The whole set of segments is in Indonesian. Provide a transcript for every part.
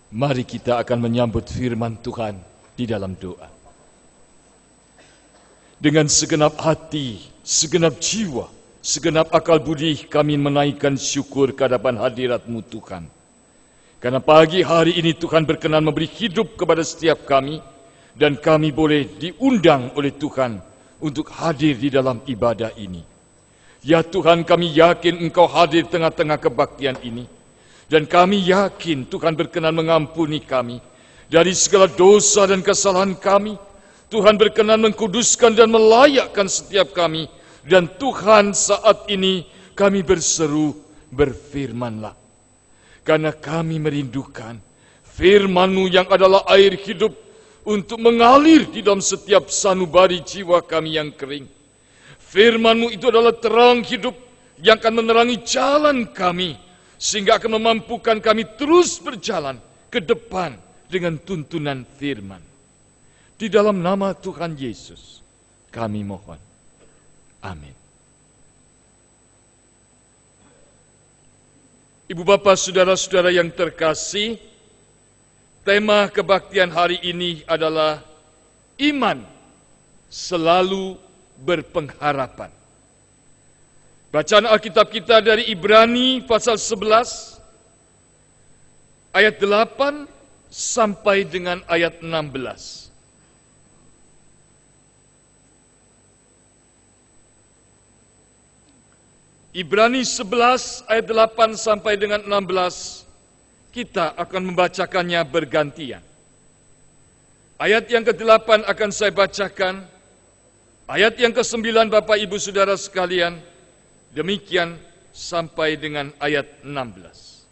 Mari kita akan menyambut firman Tuhan di dalam doa. Dengan segenap hati, segenap jiwa, segenap akal budi kami menaikkan syukur ke hadapan hadirat-Mu Tuhan. Karena pagi hari ini Tuhan berkenan memberi hidup kepada setiap kami, dan kami boleh diundang oleh Tuhan untuk hadir di dalam ibadah ini. Ya Tuhan, kami yakin Engkau hadir di tengah-tengah kebaktian ini. Dan kami yakin Tuhan berkenan mengampuni kami dari segala dosa dan kesalahan kami. Tuhan berkenan mengkuduskan dan melayakkan setiap kami. Dan Tuhan, saat ini kami berseru, berfirmanlah. Karena kami merindukan firman-Mu yang adalah air hidup untuk mengalir di dalam setiap sanubari jiwa kami yang kering. Firman-Mu itu adalah terang hidup yang akan menerangi jalan kami, sehingga akan memampukan kami terus berjalan ke depan dengan tuntunan firman. Di dalam nama Tuhan Yesus, kami mohon. Amin. Ibu bapak saudara-saudara yang terkasih, tema kebaktian hari ini adalah iman selalu berpengharapan. Bacaan Alkitab kita dari Ibrani pasal 11 ayat 8 sampai dengan ayat 16. Ibrani 11 ayat 8 sampai dengan 16, kita akan membacakannya bergantian. Ayat yang ke-8 akan saya bacakan, ayat yang ke-9 Bapak Ibu Saudara sekalian, demikian sampai dengan ayat 16.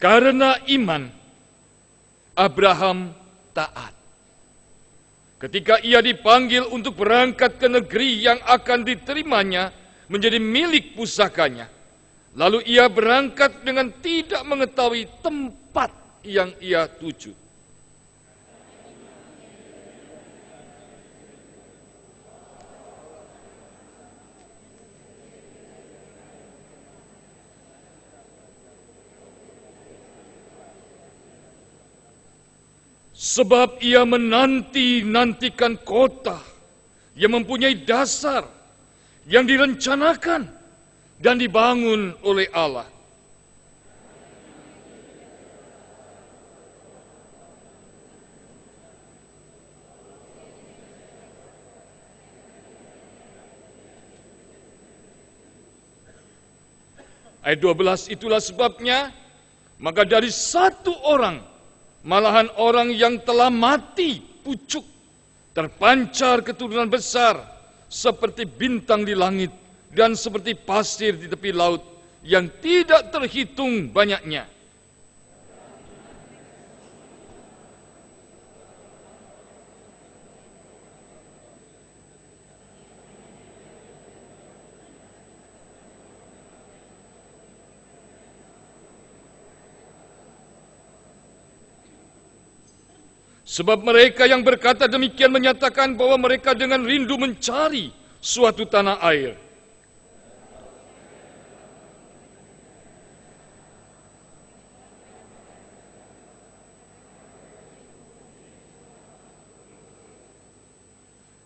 Karena iman, Abraham taat. Ketika ia dipanggil untuk berangkat ke negeri yang akan diterimanya menjadi milik pusakanya, lalu ia berangkat dengan tidak mengetahui tempat yang ia tuju. Sebab ia menanti-nantikan kota yang mempunyai dasar, yang direncanakan dan dibangun oleh Allah. Ayat 12, itulah sebabnya, maka dari satu orang, malahan orang yang telah mati pucuk, terpancar keturunan besar seperti bintang di langit dan seperti pasir di tepi laut yang tidak terhitung banyaknya. Sebab mereka yang berkata demikian menyatakan bahwa mereka dengan rindu mencari suatu tanah air.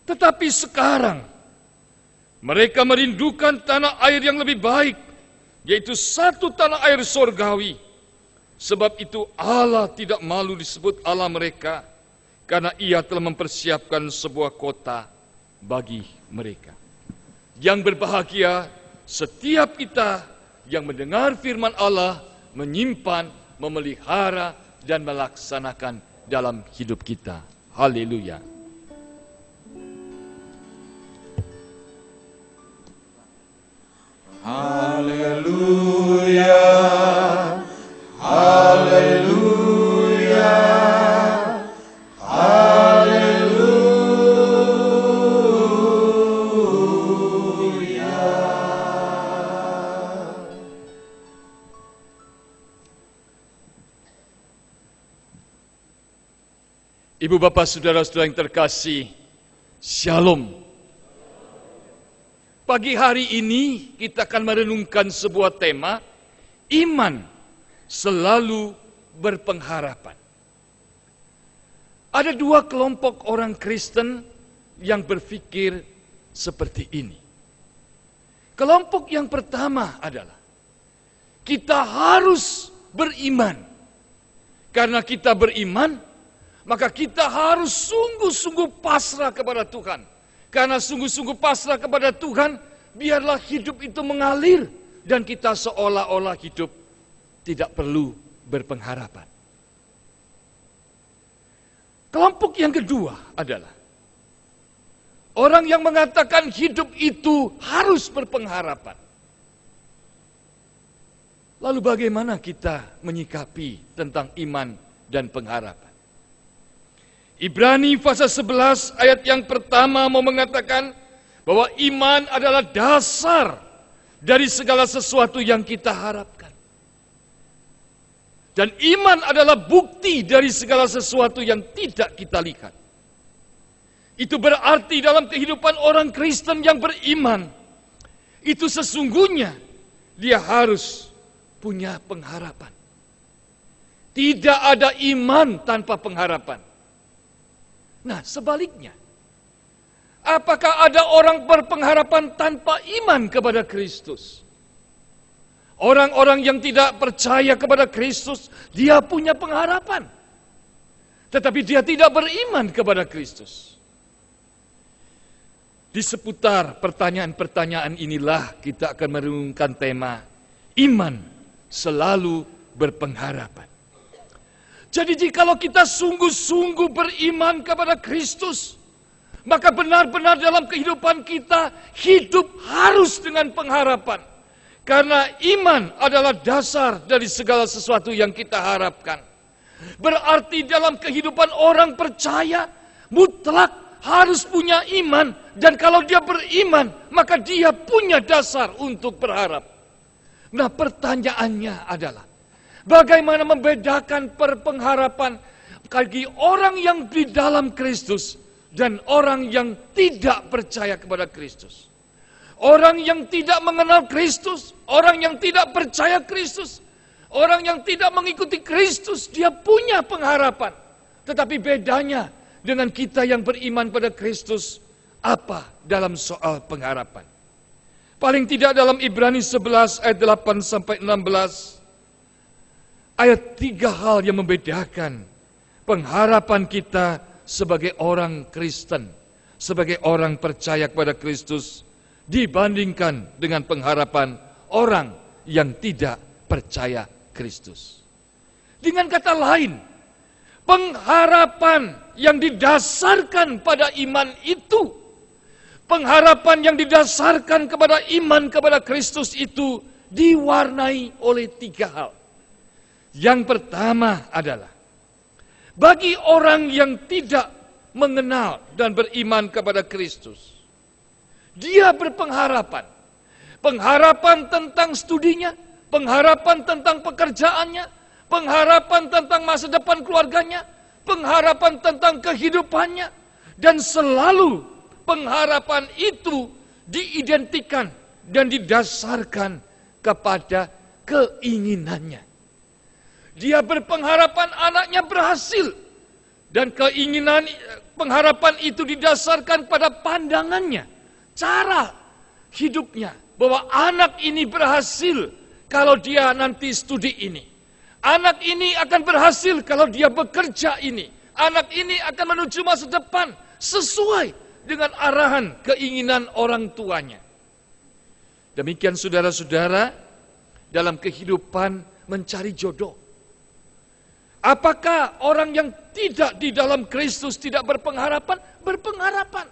Tetapi sekarang mereka merindukan tanah air yang lebih baik, yaitu satu tanah air surgawi. Sebab itu Allah tidak malu disebut Allah mereka, karena ia telah mempersiapkan sebuah kota bagi mereka. Yang berbahagia setiap kita yang mendengar firman Allah, menyimpan, memelihara, dan melaksanakan dalam hidup kita. Haleluya. Haleluya. Haleluya. Ibu bapak saudara-saudara yang terkasih, Shalom. Pagi hari ini kita akan merenungkan sebuah tema, iman selalu berpengharapan. Ada dua kelompok orang Kristen yang berpikir seperti ini. Kelompok yang pertama adalah kita harus beriman. Karena kita beriman, maka kita harus sungguh-sungguh pasrah kepada Tuhan. Karena sungguh-sungguh pasrah kepada Tuhan, biarlah hidup itu mengalir dan kita seolah-olah hidup tidak perlu berpengharapan. Kelompok yang kedua adalah orang yang mengatakan hidup itu harus berpengharapan. Lalu bagaimana kita menyikapi tentang iman dan pengharapan? Ibrani pasal 11 ayat yang pertama mau mengatakan bahwa iman adalah dasar dari segala sesuatu yang kita harapkan. Dan iman adalah bukti dari segala sesuatu yang tidak kita lihat. Itu berarti dalam kehidupan orang Kristen yang beriman, itu sesungguhnya dia harus punya pengharapan. Tidak ada iman tanpa pengharapan. Nah, sebaliknya, apakah ada orang berpengharapan tanpa iman kepada Kristus? Orang-orang yang tidak percaya kepada Kristus, dia punya pengharapan. Tetapi dia tidak beriman kepada Kristus. Di seputar pertanyaan-pertanyaan inilah kita akan merenungkan tema iman selalu berpengharapan. Jadi jikalau kita sungguh-sungguh beriman kepada Kristus, maka benar-benar dalam kehidupan kita hidup harus dengan pengharapan. Karena iman adalah dasar dari segala sesuatu yang kita harapkan. Berarti dalam kehidupan orang percaya mutlak harus punya iman. Dan kalau dia beriman, maka dia punya dasar untuk berharap. Nah, pertanyaannya adalah bagaimana membedakan pengharapan bagi orang yang di dalam Kristus dan orang yang tidak percaya kepada Kristus. Orang yang tidak mengenal Kristus, orang yang tidak percaya Kristus, orang yang tidak mengikuti Kristus, dia punya pengharapan. Tetapi bedanya dengan kita yang beriman pada Kristus, apa dalam soal pengharapan? Paling tidak dalam Ibrani 11 ayat 8 sampai 16, ayat 3 hal yang membedakan pengharapan kita sebagai orang Kristen, sebagai orang percaya kepada Kristus, dibandingkan dengan pengharapan orang yang tidak percaya Kristus. Dengan kata lain, pengharapan yang didasarkan pada iman itu, pengharapan yang didasarkan kepada iman kepada Kristus itu diwarnai oleh 3 hal. Yang pertama adalah bagi orang yang tidak mengenal dan beriman kepada Kristus, dia berpengharapan. Pengharapan tentang studinya, pengharapan tentang pekerjaannya, pengharapan tentang masa depan keluarganya, pengharapan tentang kehidupannya. Dan selalu pengharapan itu diidentikan dan didasarkan kepada keinginannya. Dia berpengharapan anaknya berhasil. Dan pengharapan itu didasarkan pada pandangannya, cara hidupnya, bahwa anak ini berhasil kalau dia nanti studi ini. Anak ini akan berhasil kalau dia bekerja ini. Anak ini akan menuju masa depan sesuai dengan arahan keinginan orang tuanya. Demikian saudara-saudara, dalam kehidupan mencari jodoh. Apakah orang yang tidak di dalam Kristus tidak berpengharapan? Berpengharapan.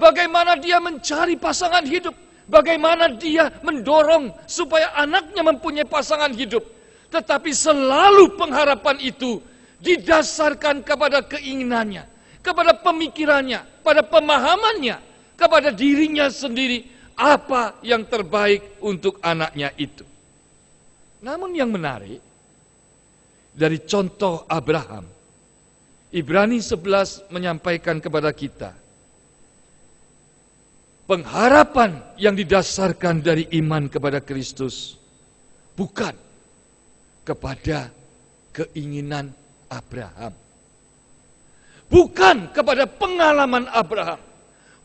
Bagaimana dia mencari pasangan hidup? Bagaimana dia mendorong supaya anaknya mempunyai pasangan hidup? Tetapi selalu pengharapan itu didasarkan kepada keinginannya, kepada pemikirannya, pada pemahamannya, kepada dirinya sendiri, apa yang terbaik untuk anaknya itu. Namun yang menarik, dari contoh Abraham, Ibrani 11 menyampaikan kepada kita, pengharapan yang didasarkan dari iman kepada Kristus bukan kepada keinginan Abraham. Bukan kepada pengalaman Abraham.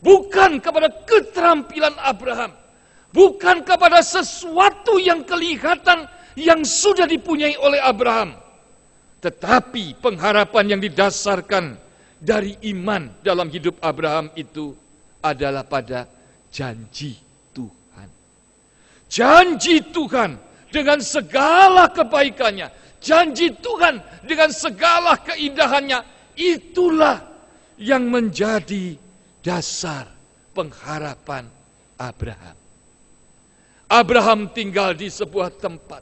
Bukan kepada keterampilan Abraham. Bukan kepada sesuatu yang kelihatan yang sudah dipunyai oleh Abraham. Tetapi pengharapan yang didasarkan dari iman dalam hidup Abraham itu adalah pada janji Tuhan. Janji Tuhan dengan segala kebaikannya, janji Tuhan dengan segala keindahannya, itulah yang menjadi dasar pengharapan Abraham. Abraham tinggal di sebuah tempat,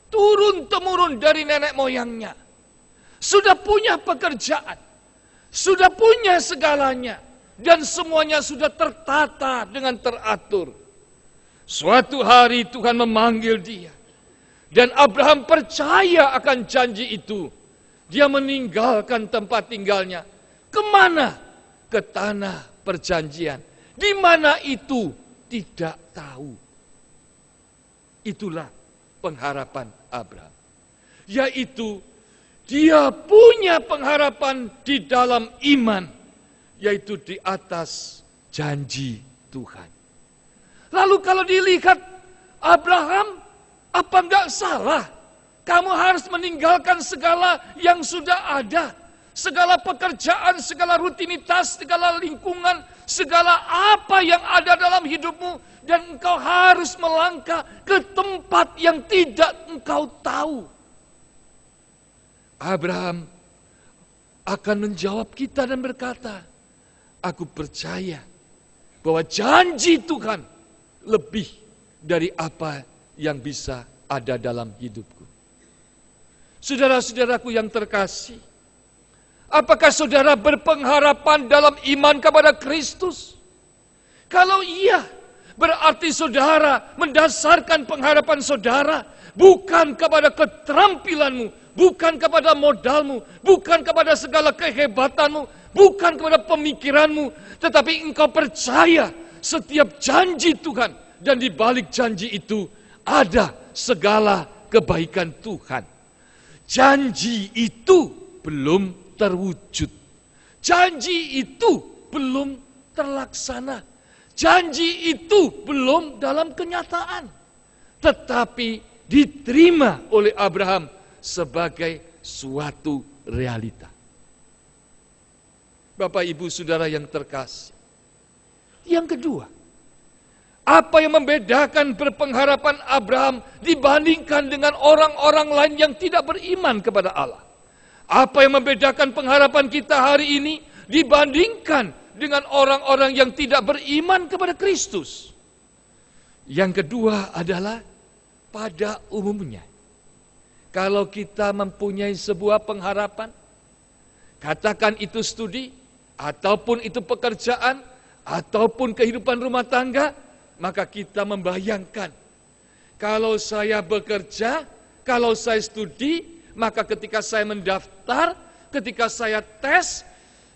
turun-temurun dari nenek moyangnya. Sudah punya pekerjaan, sudah punya segalanya, dan semuanya sudah tertata dengan teratur. Suatu hari Tuhan memanggil dia, dan Abraham percaya akan janji itu. Dia meninggalkan tempat tinggalnya. Kemana? Ke tanah perjanjian. Di mana itu? Tidak tahu. Itulah pengharapan Abraham. Yaitu dia punya pengharapan di dalam iman, yaitu di atas janji Tuhan. Lalu kalau dilihat Abraham, apa enggak salah? Kamu harus meninggalkan segala yang sudah ada. Segala pekerjaan, segala rutinitas, segala lingkungan, segala apa yang ada dalam hidupmu. Dan engkau harus melangkah ke tempat yang tidak engkau tahu. Abraham akan menjawab kita dan berkata, aku percaya bahwa janji Tuhan lebih dari apa yang bisa ada dalam hidupku. Saudara-saudaraku yang terkasih, apakah saudara berpengharapan dalam iman kepada Kristus? Kalau iya, berarti saudara mendasarkan pengharapan saudara bukan kepada keterampilanmu, bukan kepada modalmu, bukan kepada segala kehebatanmu, bukan kepada pemikiranmu, tetapi engkau percaya setiap janji Tuhan, dan di balik janji itu ada segala kebaikan Tuhan. Janji itu belum terwujud. Janji itu belum terlaksana. Janji itu belum dalam kenyataan. Tetapi diterima oleh Abraham sebagai suatu realita. Bapak, Ibu, Saudara yang terkasih. Yang kedua, apa yang membedakan berpengharapan Abraham dibandingkan dengan orang-orang lain yang tidak beriman kepada Allah? Apa yang membedakan pengharapan kita hari ini dibandingkan dengan orang-orang yang tidak beriman kepada Kristus? Yang kedua adalah pada umumnya, kalau kita mempunyai sebuah pengharapan, katakan itu studi, ataupun itu pekerjaan, ataupun kehidupan rumah tangga, maka kita membayangkan, kalau saya bekerja, kalau saya studi, maka ketika saya mendaftar, ketika saya tes,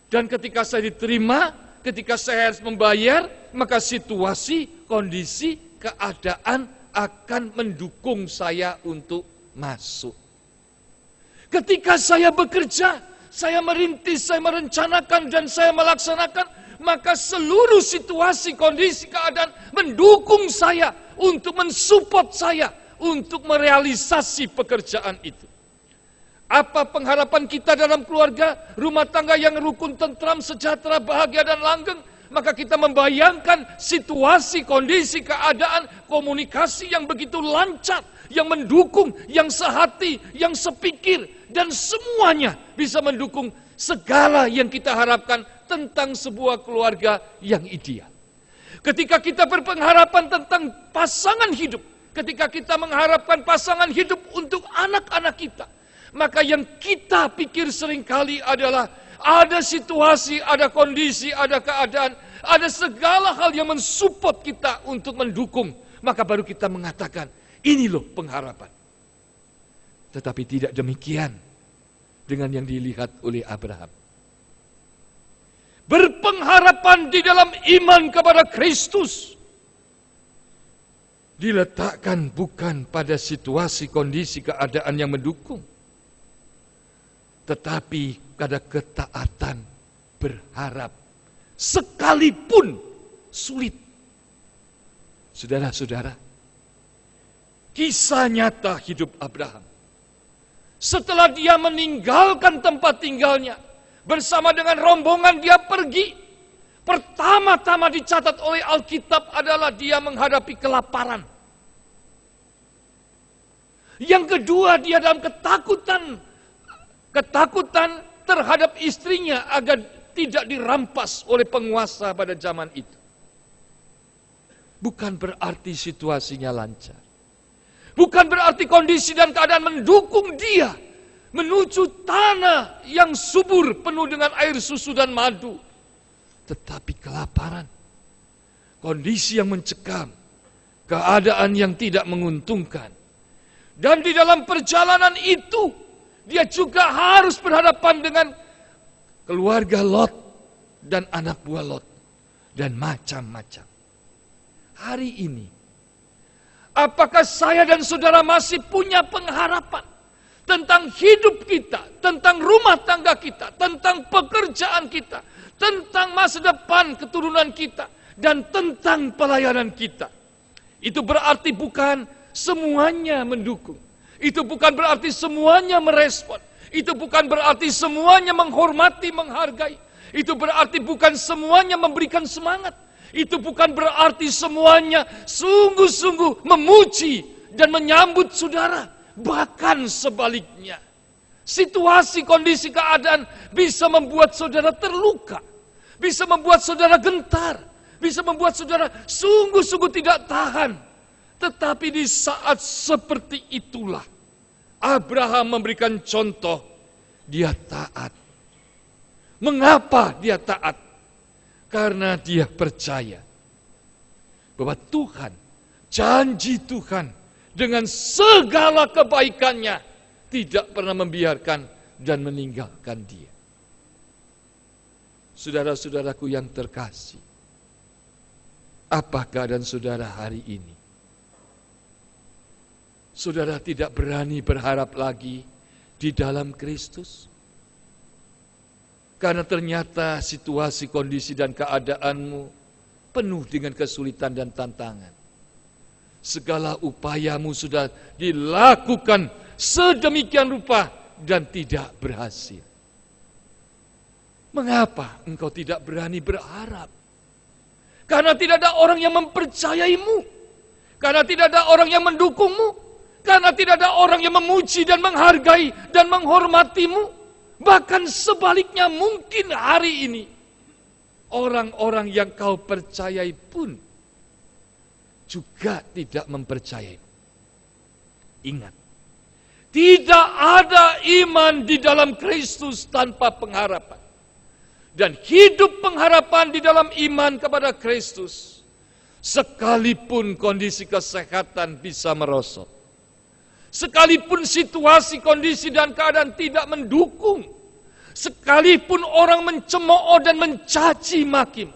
dan ketika saya diterima, ketika saya harus membayar, maka situasi, kondisi, keadaan akan mendukung saya untuk masuk. Ketika saya bekerja, saya merintis, saya merencanakan, dan saya melaksanakan, maka seluruh situasi, kondisi, keadaan mendukung saya untuk mensupport saya untuk merealisasi pekerjaan itu. Apa pengharapan kita dalam keluarga, rumah tangga yang rukun, tentram, sejahtera, bahagia, dan langgeng? Maka kita membayangkan situasi, kondisi, keadaan, komunikasi yang begitu lancar, yang mendukung, yang sehati, yang sepikir, dan semuanya bisa mendukung segala yang kita harapkan tentang sebuah keluarga yang ideal. Ketika kita berpengharapan tentang pasangan hidup, ketika kita mengharapkan pasangan hidup untuk anak-anak kita, maka yang kita pikir seringkali adalah ada situasi, ada kondisi, ada keadaan, ada segala hal yang mensupport kita untuk mendukung. Maka baru kita mengatakan, ini loh pengharapan. Tetapi tidak demikian dengan yang dilihat oleh Abraham. Berpengharapan di dalam iman kepada Kristus diletakkan bukan pada situasi, kondisi, keadaan yang mendukung, tetapi pada ketaatan berharap sekalipun sulit. Saudara-saudara, kisah nyata hidup Abraham. Setelah dia meninggalkan tempat tinggalnya, bersama dengan rombongan dia pergi. Pertama-tama dicatat oleh Alkitab adalah dia menghadapi kelaparan. Yang kedua, dia dalam ketakutan terhadap istrinya agar tidak dirampas oleh penguasa pada zaman itu. Bukan berarti situasinya lancar. Bukan berarti kondisi dan keadaan mendukung dia menuju tanah yang subur penuh dengan air susu dan madu. Tetapi kelaparan, kondisi yang mencekam, keadaan yang tidak menguntungkan. Dan di dalam perjalanan itu, dia juga harus berhadapan dengan keluarga Lot dan anak buah Lot. Dan macam-macam. Hari ini, apakah saya dan saudara masih punya pengharapan tentang hidup kita, tentang rumah tangga kita, tentang pekerjaan kita, tentang masa depan keturunan kita, dan tentang pelayanan kita? Itu berarti bukan semuanya mendukung. Itu bukan berarti semuanya merespon. Itu bukan berarti semuanya menghormati, menghargai. Itu berarti bukan semuanya memberikan semangat. Itu bukan berarti semuanya sungguh-sungguh memuji dan menyambut saudara. Bahkan sebaliknya. Situasi, kondisi, keadaan bisa membuat saudara terluka. Bisa membuat saudara gentar. Bisa membuat saudara sungguh-sungguh tidak tahan. Tetapi di saat seperti itulah Abraham memberikan contoh. Dia taat. Mengapa dia taat? Karena dia percaya bahwa Tuhan, janji Tuhan dengan segala kebaikannya tidak pernah membiarkan dan meninggalkan dia. Saudara-saudaraku yang terkasih, apa keadaan saudara hari ini? Saudara tidak berani berharap lagi di dalam Kristus? Karena ternyata situasi, kondisi, dan keadaanmu penuh dengan kesulitan dan tantangan. Segala upayamu sudah dilakukan sedemikian rupa dan tidak berhasil. Mengapa engkau tidak berani berharap? Karena tidak ada orang yang mempercayaimu. Karena tidak ada orang yang mendukungmu. Karena tidak ada orang yang memuji dan menghargai dan menghormatimu. Bahkan sebaliknya mungkin hari ini orang-orang yang kau percayai pun juga tidak mempercayaimu. Ingat, tidak ada iman di dalam Kristus tanpa pengharapan. Dan hidup pengharapan di dalam iman kepada Kristus, sekalipun kondisi kesehatan bisa merosot, sekalipun situasi, kondisi, dan keadaan tidak mendukung, sekalipun orang mencemooh dan mencaci makimu,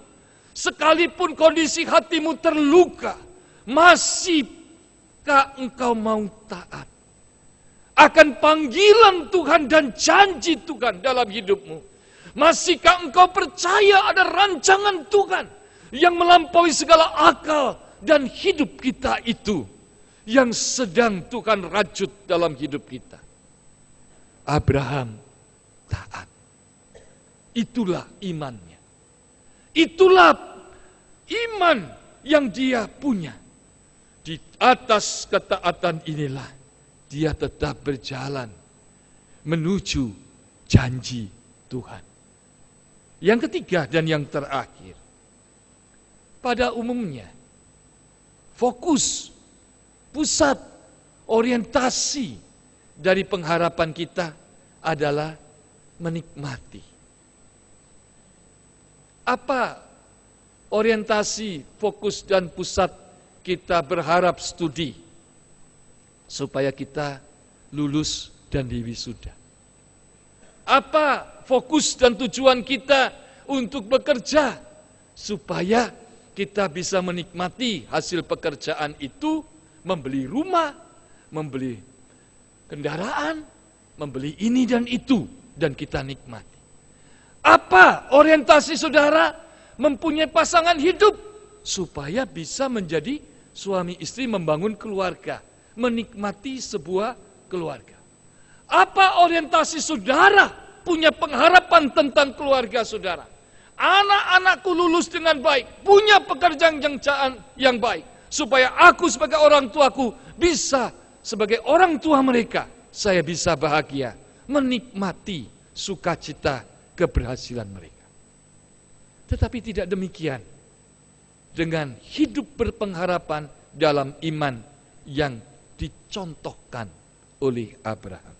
sekalipun kondisi hatimu terluka, masihkah engkau mau taat akan panggilan Tuhan dan janji Tuhan dalam hidupmu? Masihkah engkau percaya ada rancangan Tuhan yang melampaui segala akal dan hidup kita itu, yang sedang Tuhan rajut dalam hidup kita? Abraham taat. Itulah imannya. Itulah iman yang dia punya. Di atas ketaatan inilah dia tetap berjalan menuju janji Tuhan. Yang ketiga dan yang terakhir, pada umumnya fokus, pusat, orientasi dari pengharapan kita adalah menikmati. Apa orientasi, fokus, dan pusat kita berharap studi supaya kita lulus dan diwisuda? Apa fokus dan tujuan kita untuk bekerja supaya kita bisa menikmati hasil pekerjaan itu membeli rumah, membeli kendaraan, membeli ini dan itu, dan kita nikmati. Apa orientasi saudara mempunyai pasangan hidup? Supaya bisa menjadi suami istri, membangun keluarga, menikmati sebuah keluarga. Apa orientasi saudara punya pengharapan tentang keluarga saudara? Anak-anakku lulus dengan baik, punya pekerjaan yang baik, supaya aku sebagai orang tuaku bisa sebagai orang tua mereka, saya bisa bahagia, menikmati sukacita keberhasilan mereka. Tetapi tidak demikian dengan hidup berpengharapan dalam iman yang dicontohkan oleh Abraham.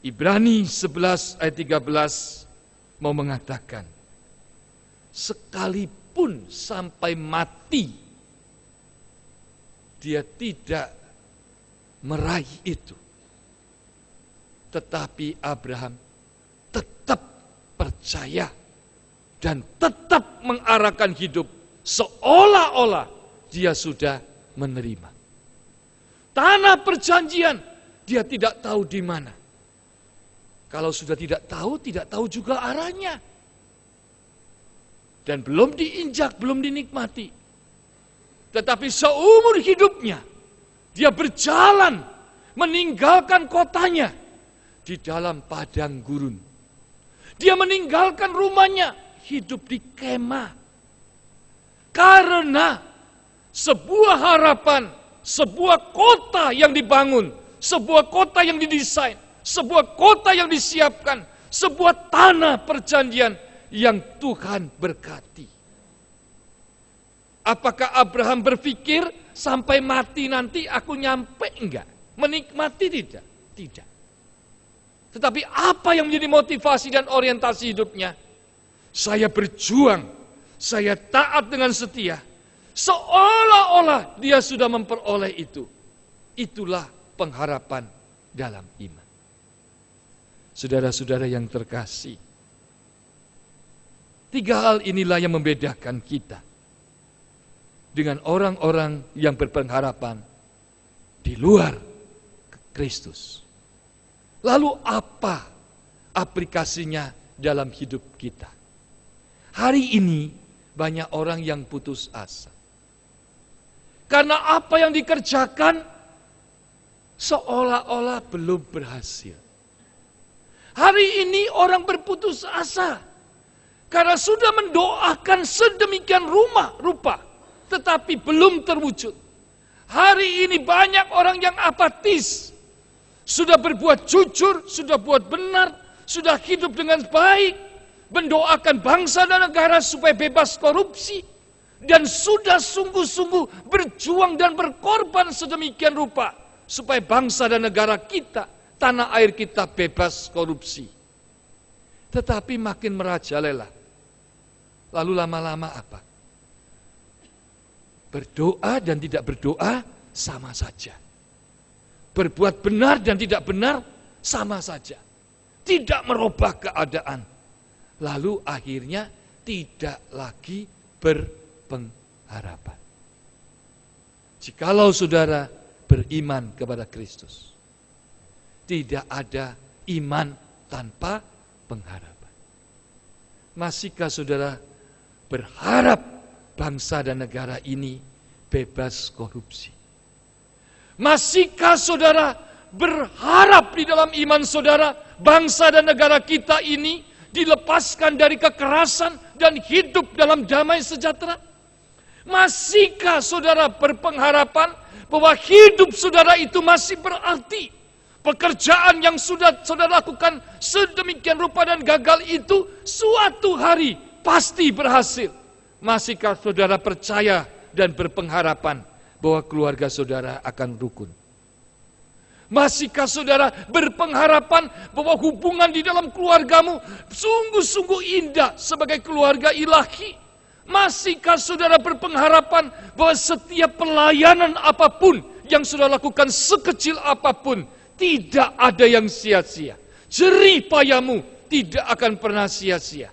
Ibrani 11 ayat 13 mau mengatakan, sekalipun sampai mati, dia tidak meraih itu. Tetapi Abraham tetap percaya dan tetap mengarahkan hidup seolah-olah dia sudah menerima. Tanah perjanjian dia tidak tahu di mana. Kalau sudah tidak tahu juga arahnya. Dan belum diinjak, belum dinikmati. Tetapi seumur hidupnya, dia berjalan meninggalkan kotanya di dalam padang gurun. Dia meninggalkan rumahnya, hidup di kemah. Karena sebuah harapan, sebuah kota yang dibangun, sebuah kota yang didesain, sebuah kota yang disiapkan, sebuah tanah perjanjian yang Tuhan berkati. Apakah Abraham berpikir sampai mati nanti aku nyampe? Enggak. Menikmati tidak? Tidak. Tetapi apa yang menjadi motivasi dan orientasi hidupnya? Saya berjuang, saya taat dengan setia, seolah-olah dia sudah memperoleh itu. Itulah pengharapan dalam iman. Saudara-saudara yang terkasih, 3 hal inilah yang membedakan kita dengan orang-orang yang berpengharapan di luar Kristus. Lalu apa aplikasinya dalam hidup kita? Hari ini banyak orang yang putus asa. Karena apa yang dikerjakan seolah-olah belum berhasil. Hari ini orang berputus asa karena sudah mendoakan sedemikian rupa, tetapi belum terwujud. Hari ini banyak orang yang apatis, sudah berbuat jujur, sudah buat benar, sudah hidup dengan baik, mendoakan bangsa dan negara supaya bebas korupsi, dan sudah sungguh-sungguh berjuang dan berkorban sedemikian rupa supaya bangsa dan negara kita, tanah air kita bebas korupsi. Tetapi makin merajalela. Lalu lama-lama apa? Berdoa dan tidak berdoa sama saja. Berbuat benar dan tidak benar sama saja. Tidak merubah keadaan. Lalu akhirnya tidak lagi berpengharapan. Jikalau saudara beriman kepada Kristus, tidak ada iman tanpa pengharapan. Masihkah saudara berharap bangsa dan negara ini bebas korupsi? Masihkah saudara berharap di dalam iman saudara bangsa dan negara kita ini dilepaskan dari kekerasan dan hidup dalam damai sejahtera? Masihkah saudara berpengharapan bahwa hidup saudara itu masih berarti? Pekerjaan yang sudah saudara lakukan sedemikian rupa dan gagal itu suatu hari pasti berhasil. Masihkah saudara percaya dan berpengharapan bahwa keluarga saudara akan rukun? Masihkah saudara berpengharapan bahwa hubungan di dalam keluargamu sungguh-sungguh indah sebagai keluarga ilahi? Masihkah saudara berpengharapan bahwa setiap pelayanan apapun yang saudara lakukan sekecil apapun tidak ada yang sia-sia? Jerih payahmu tidak akan pernah sia-sia.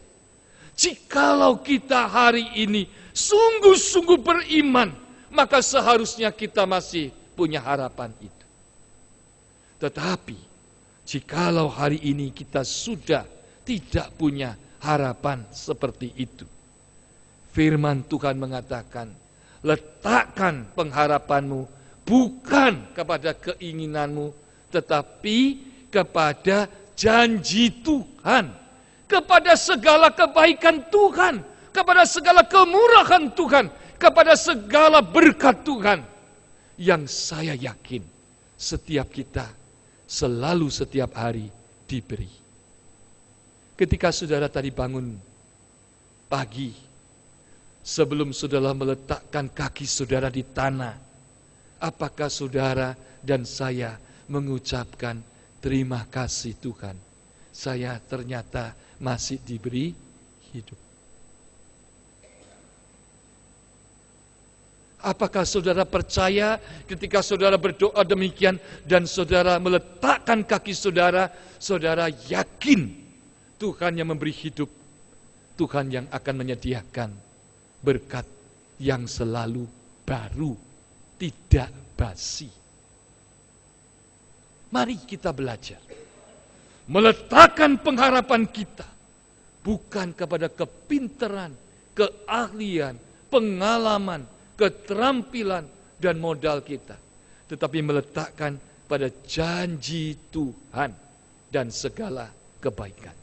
Jikalau kita hari ini sungguh-sungguh beriman maka seharusnya kita masih punya harapan itu. Tetapi, jikalau hari ini kita sudah tidak punya harapan seperti itu, firman Tuhan mengatakan, letakkan pengharapanmu bukan kepada keinginanmu, tetapi kepada janji Tuhan, kepada segala kebaikan Tuhan, kepada segala kemurahan Tuhan, kepada segala berkat Tuhan, yang saya yakin setiap kita selalu setiap hari diberi. Ketika saudara tadi bangun pagi, sebelum saudara meletakkan kaki saudara di tanah, apakah saudara dan saya mengucapkan terima kasih Tuhan, saya ternyata masih diberi hidup? Apakah saudara percaya ketika saudara berdoa demikian dan saudara meletakkan kaki saudara, saudara yakin Tuhan yang memberi hidup, Tuhan yang akan menyediakan berkat yang selalu baru, tidak basi. Mari kita belajar meletakkan pengharapan kita bukan kepada kepintaran, keahlian, pengalaman, keterampilan, dan modal kita, tetapi meletakkan pada janji Tuhan dan segala kebaikan.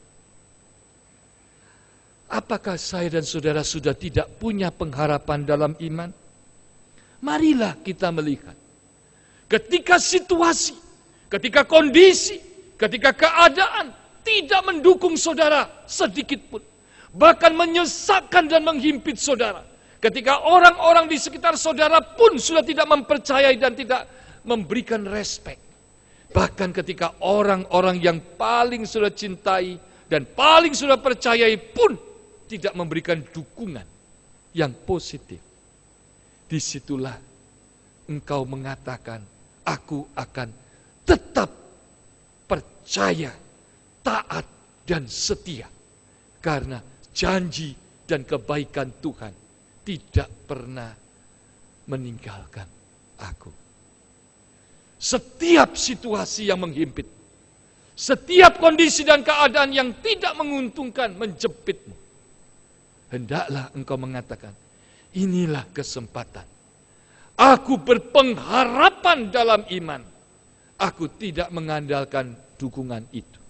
Apakah saya dan saudara sudah tidak punya pengharapan dalam iman? Marilah kita melihat. Ketika situasi, ketika kondisi, ketika keadaan tidak mendukung saudara sedikit pun, bahkan menyesakkan dan menghimpit saudara, ketika orang-orang di sekitar saudara pun sudah tidak mempercayai dan tidak memberikan respek, bahkan ketika orang-orang yang paling sudah cintai dan paling sudah percayai pun tidak memberikan dukungan yang positif, disitulah engkau mengatakan, aku akan tetap percaya, taat, dan setia, karena janji dan kebaikan Tuhan tidak pernah meninggalkan aku. Setiap situasi yang menghimpit, setiap kondisi dan keadaan yang tidak menguntungkan menjepitmu, hendaklah engkau mengatakan, inilah kesempatan. Aku berpengharapan dalam iman. Aku tidak mengandalkan dukungan itu,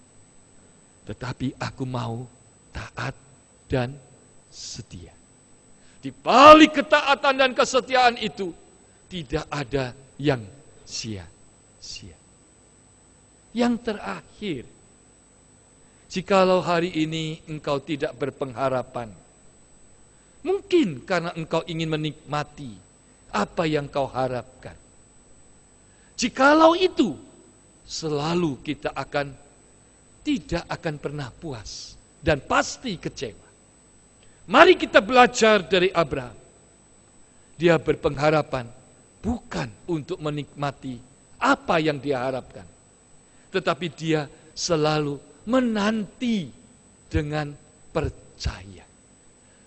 tetapi aku mau taat dan setia. Di balik ketaatan dan kesetiaan itu, tidak ada yang sia-sia. Yang terakhir, jikalau hari ini engkau tidak berpengharapan, mungkin karena engkau ingin menikmati apa yang kau harapkan. Jikalau itu, selalu kita tidak akan pernah puas dan pasti kecewa. Mari kita belajar dari Abraham. Dia berpengharapan bukan untuk menikmati apa yang dia harapkan, tetapi dia selalu menanti dengan percaya.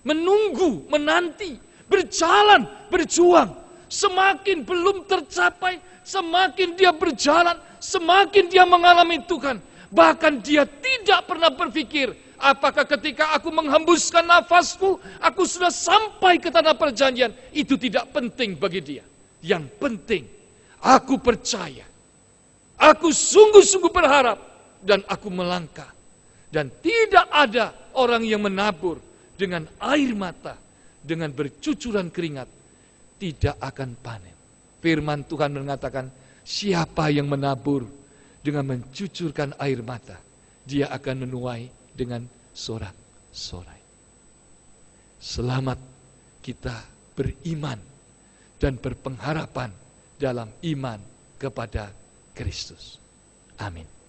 Menunggu, menanti, berjalan, berjuang. Semakin belum tercapai, semakin dia berjalan, semakin dia mengalami Tuhan. Bahkan dia tidak pernah berpikir, apakah ketika aku menghembuskan nafasku, aku sudah sampai ke tanah perjanjian. Itu tidak penting bagi dia. Yang penting, aku percaya. Aku sungguh-sungguh berharap, dan aku melangkah. Dan tidak ada orang yang menabur dengan air mata, dengan bercucuran keringat, tidak akan panen. Firman Tuhan mengatakan, siapa yang menabur dengan mencucurkan air mata, dia akan menuai dengan sorak-sorai. Selamat kita beriman dan berpengharapan dalam iman kepada Kristus. Amin.